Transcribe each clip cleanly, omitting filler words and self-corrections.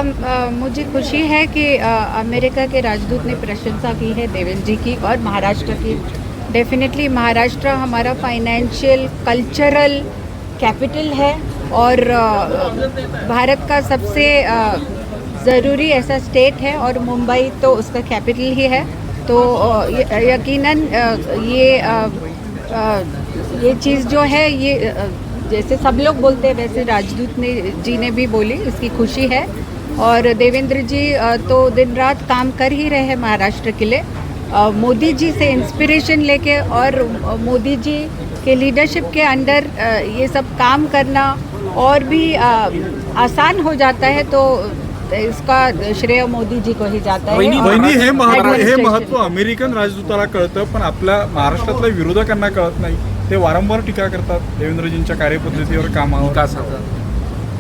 मुझे खुशी है कि अमेरिका के राजदूत ने प्रशंसा की है देवेंद्र जी की और महाराष्ट्र की। डेफिनेटली महाराष्ट्र हमारा फाइनेंशियल कल्चरल कैपिटल है और भारत का सबसे ज़रूरी ऐसा स्टेट है और मुंबई तो उसका कैपिटल ही है। तो यकीनन ये चीज़ जो है ये जैसे सब लोग बोलते हैं वैसे राजदूत जी ने भी बोली, इसकी खुशी है। और देवेंद्र जी तो दिन रात काम कर ही रहे हैं महाराष्ट्र के लिए, मोदी जी से इंस्पिरेशन लेके और मोदी जी के लीडरशिप के अंडर ये सब काम करना और भी आसान हो जाता है। तो इसका श्रेय मोदी जी को ही जाता है। वहिनी हे महत्व अमेरिकन राजदूताला कळतं, पण आपल्या महाराष्ट्रातल्या विरोधकांना कळत नाही। ते वारंवार टीका करतात देवेंद्रजींच्या कार्यपद्धतीवर, कामावर।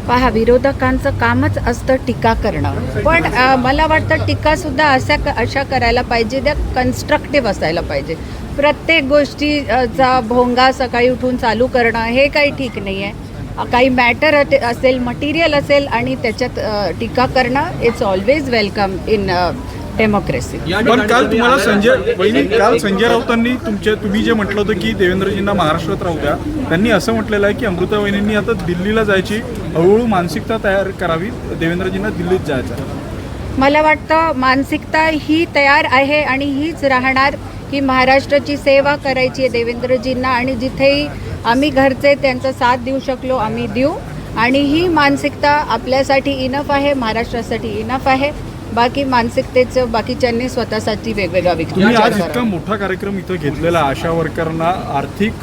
पहा, विरोधकांचं कामच असतं टीका करणं, पण मला वाटतं टीकासुद्धा अशा करायला पाहिजे, त्या कन्स्ट्रक्टिव्ह असायला पाहिजे। प्रत्येक गोष्टीचा भोंगा सकाळी उठून चालू करणं हे काही ठीक नाही आहे। काही मॅटर असेल, मटेरियल असेल आणि त्याच्यात टीका करणं it's always welcome in democracy. पण काल तुम्हाला संजय राऊतांनी तुम्ही जे म्हटलं होतं की देवेंद्रजींना महाराष्ट्रात राहू द्या, त्यांनी असं म्हटलेलं आहे की अमृता वहिनींनी आता दिल्लीला जायची हळूहळू मानसिकता तयार करावी, देवेंद्रजींना दिल्लीत जायचं। मला वाटतं मानसिकता ही तयार आहे आणि हीच राहणार की महाराष्ट्राची सेवा करायची आहे देवेंद्रजींना, आणि जिथेही आम्ही घरचे त्यांचा साथ देऊ शकलो आम्ही देऊ, आणि ही मानसिकता आपल्यासाठी इनफ आहे, महाराष्ट्रासाठी इनफ आहे। बाकी मानसिकतेचं बाकीच्यांनी स्वतःसाठी वेगवेगळा विचार। तुम्ही आज इतका मोठा कार्यक्रम इथं घेतलेला आशा वर्करना आर्थिक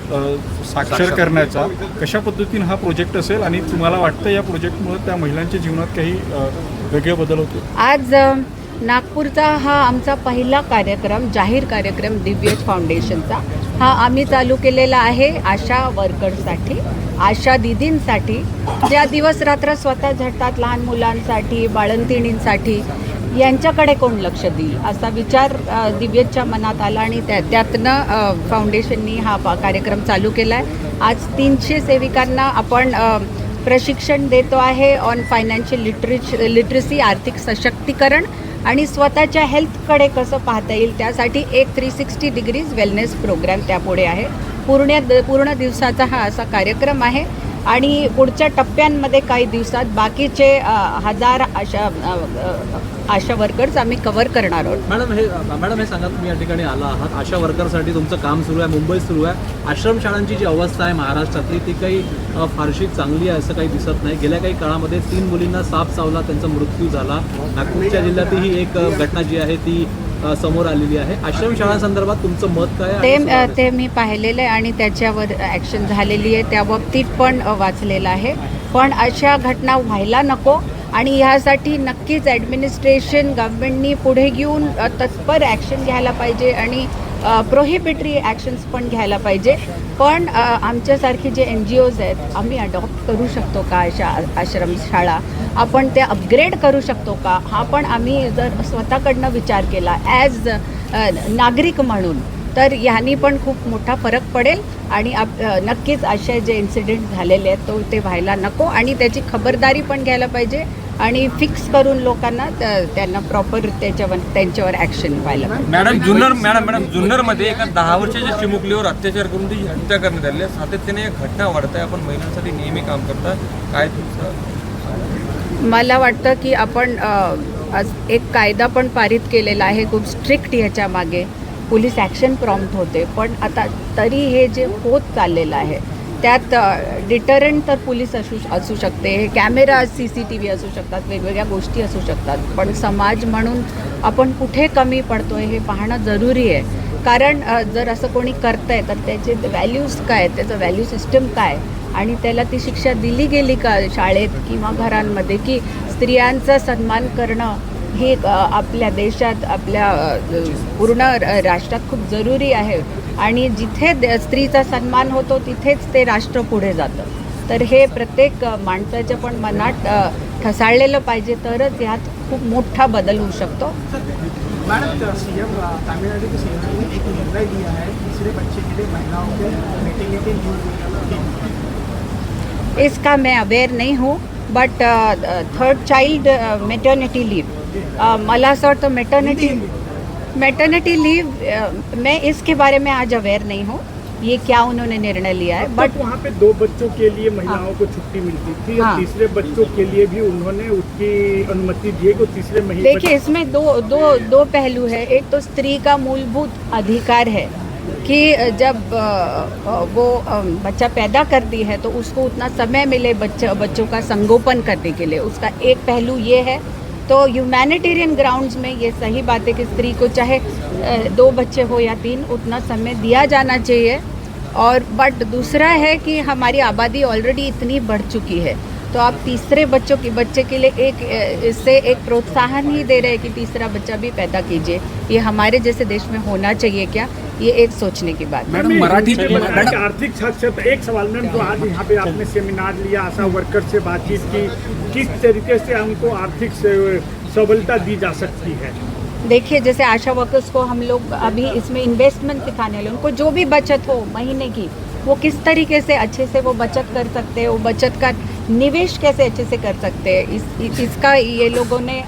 साक्षर करण्याचा, कशा पद्धतीने हा प्रोजेक्ट असेल आणि तुम्हाला वाटतं या प्रोजेक्टमुळे त्या महिलांच्या जीवनात काही वेगळे बदल होते? आज नागपूरचा हा आमचा पहिला कार्यक्रम, जाहीर कार्यक्रम दिव्यज फाउंडेशनचा हा आम्ही चालू केलेला आहे आशा वर्कर्ससाठी, आशा दीदींसाठी, ज्या दिवस रात्र स्वतः झटतात लहान मुलांसाठी, बाळंतिणींसाठी। यांच्याकडे कोण लक्ष देईल असा विचार दिव्यजच्या मनात आला आणि त्यातनं फाउंडेशननी हा कार्यक्रम चालू केला आहे। आज 300 सेविकांना आपण प्रशिक्षण देतो आहे ऑन फायनान्शियल लिटरसी, आर्थिक सशक्तीकरण आणि स्वतःच्या हेल्थकडे कसं पाहता येईल त्यासाठी एक 360 डिग्रीज वेलनेस प्रोग्राम त्यापुढे आहे। पूर्ण दिवसाचा हा असा कार्यक्रम आहे आणि पुढच्या टप्प्यांमध्ये काही दिवसात बाकीचे 1000 आशा वर्कर्स आम्ही कव्हर करणार आहोत। मॅडम हे सांगा, तुम्ही या ठिकाणी आला आहात, आशा वर्करसाठी तुमचं काम सुरू आहे, मुंबईत सुरू आहे। आश्रमशाळांची जी अवस्था आहे महाराष्ट्रातली ती काही फारशी चांगली आहे असं काही दिसत नाही। गेल्या काही काळामध्ये 3 मुलींना साप चावला, त्यांचा मृत्यू झाला। नागपूरच्या जिल्ह्यातही एक घटना जी आहे ती समोर आलेली आहे। आश्रमशाळांसंदर्भात तुमचं मत काय आहे? ते मी पाहिलेलं आहे आणि त्याच्यावर ॲक्शन झालेली आहे, त्या बाबतीत पण वाचलेलं आहे। पण अशा घटना व्हायला नको आणि ह्यासाठी नक्कीच ॲडमिनिस्ट्रेशन गव्हर्नमेंटनी पुढे घेऊन तत्पर ॲक्शन घ्यायला पाहिजे आणि प्रोहिबिटरी ॲक्शन्स पण घ्यायला पाहिजे। पण आमच्यासारखी जे NGOज आहेत, आम्ही अडॉप्ट करू शकतो का अशा आश्रमशाळा? आपण ते अपग्रेड करू शकतो का? हा पण आम्ही जर स्वतःकडनं विचार केला ॲज नागरिक म्हणून, तर ह्यांनी पण खूप मोठा फरक पडेल आणि नक्कीच असे जे इन्सिडेंट झालेले आहेत तो ते व्हायला नको आणि त्याची खबरदारी पण घ्यायला पाहिजे आणि फिक्स करून लोकांना त्यांना प्रॉपर त्यांच्यावर ॲक्शन व्हायला पाहिजे। मॅडम जुन्नरमध्ये एका 10 वर्षाच्या चिमुकलीवर अत्याचार करून ती हत्या करण्यात आली आहे। सातत्याने घटना वाढत आहे, आपण महिलांसाठी नेहमी काम करता, काय तुमचं? मला वाटतं की आपण आज एक कायदा पण पारित केलेला आहे खूप स्ट्रिक्ट, ह्याच्या मागे पोलीस ॲक्शन प्रॉम्प्ट होते, पण आता तरी हे जे होत चाललेलं आहे त्यात डिटरंट तर पोलीस असू शकते, हे कॅमेरा CCTV असू शकतात, वेगवेगळ्या गोष्टी असू शकतात, पण समाज म्हणून आपण कुठे कमी पडतोय हे पाहणं जरुरी आहे। कारण जर असं कोणी करतंय तर त्याचे व्हॅल्यूज काय, त्याचं व्हॅल्यू सिस्टम काय आणि त्याला ती शिक्षा दिली गेली का शाळेत किंवा घरांमध्ये, की स्त्रियांचा सन्मान करणं हे आपल्या देशात, आपल्या पूर्ण राष्ट्रात खूप जरुरी आहे आणि जिथे स्त्रीचा सन्मान होतो तिथेच ते राष्ट्र पुढे जातं। तर हे प्रत्येक माणसाच्या पण मनात ठसाळलेलं पाहिजे, तरच यात खूप मोठा बदल होऊ शकतो। मैडम, CM तमिलनाडु के CM ने एक निर्णय दिया है, तीसरे बच्चे के लिए महिलाओं को मैटरनिटी लीव। इसका मैं अवेयर नहीं हूँ, but third child maternity leave मला असं वाटतं मेटर्निटी लीव मैं इसके बारे में आज अवेयर नहीं हूँ ये क्या उन्होंने निर्णय लिया है बट वहाँ पे 2 बच्चों के लिए महिलाओं को छुट्टी मिलती थी हाँ। और तीसरे बच्चों के लिए भी उन्होंने उसकी अनुमति दी है कि तीसरे महीने देखिए इसमें दो पहलू है। एक तो स्त्री का मूलभूत अधिकार है कि जब वो बच्चा पैदा करती है तो उसको उतना समय मिले बच्चों का संगोपन करने के लिए, उसका एक पहलू ये है। तो ह्यूमैनिटेरियन ग्राउंड्स में ये सही बात है कि स्त्री को चाहे 2 बच्चे हो या 3 उतना समय दिया जाना चाहिए। और बट दूसरा है कि हमारी आबादी ऑलरेडी इतनी बढ़ चुकी है, तो आप तीसरे बच्चे के लिए इससे एक प्रोत्साहन ही दे रहे हैं कि तीसरा बच्चा भी पैदा कीजिए। ये हमारे जैसे देश में होना चाहिए क्या, ये एक सोचने की बात है। मैडम आर्थिक साक्षरता एक सवाल मैम, जो आज यहाँ पे आपने सेमिनार लिया, आशा वर्कर से बातचीत की, किस तरीके से हमको आर्थिक सबलता दी जा सकती है? देखिए जैसे आशा वर्कर्स को हम लोग अभी इसमें इन्वेस्टमेंट सिखाने वाले, उनको जो भी बचत हो महीने की वो किस तरीके से अच्छे से वो बचत कर सकते हैं, वो बचत का निवेश कैसे अच्छे से कर सकते हैं, इसका ये लोगों ने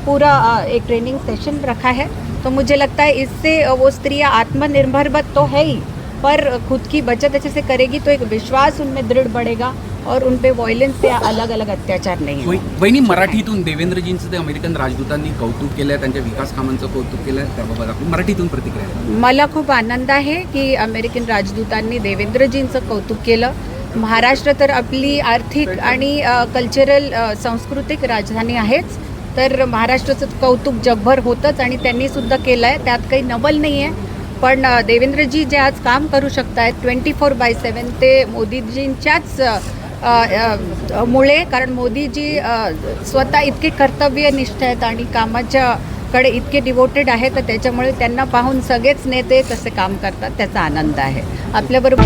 पूरा एक ट्रेनिंग सेशन रखा है। तो मुझे लगता है इससे वो स्त्रियाँ आत्मनिर्भर तो है ही, पर खुद की बचत अच्छे से करेगी तो एक विश्वास उनमें दृढ़ बढ़ेगा और उन पे व्हायलेन्स या अलग अलग अत्याचार नाही होईल. वहिनी, मराठीतून देवेंद्रजींचं ते अमेरिकन राजदूतांनी कौतुक केलं, त्यांच्या विकास कामांचं कौतुक केलं, त्याबाबत आपण मराठीतून प्रतिक्रिया द्या. मला खूप आनंद आहे की अमेरिकन राजदूतांनी देवेंद्रजींचं कौतुक केलं. महाराष्ट्र तर आपली आर्थिक आणि कल्चरल सांस्कृतिक राजधानी आहेच, तर महाराष्ट्राचं कौतुक जगभर होतंच आणि त्यांनीसुद्धा केलं आहे, त्यात काही नवल नाही आहे. पण देवेंद्रजी जे आज काम करू शकत आहेत 24/7 ते मोदीजींच्याच मुळे, कारण मोदीजी स्वतः इतके कर्तव्यनिष्ठ आहेत आणि कामाच्याकडे इतके डिवोटेड आहेत, तर त्याच्यामुळे त्यांना पाहून सगळेच नेते तसे काम करतात, त्याचा आनंद आहे. आपल्याबरोबर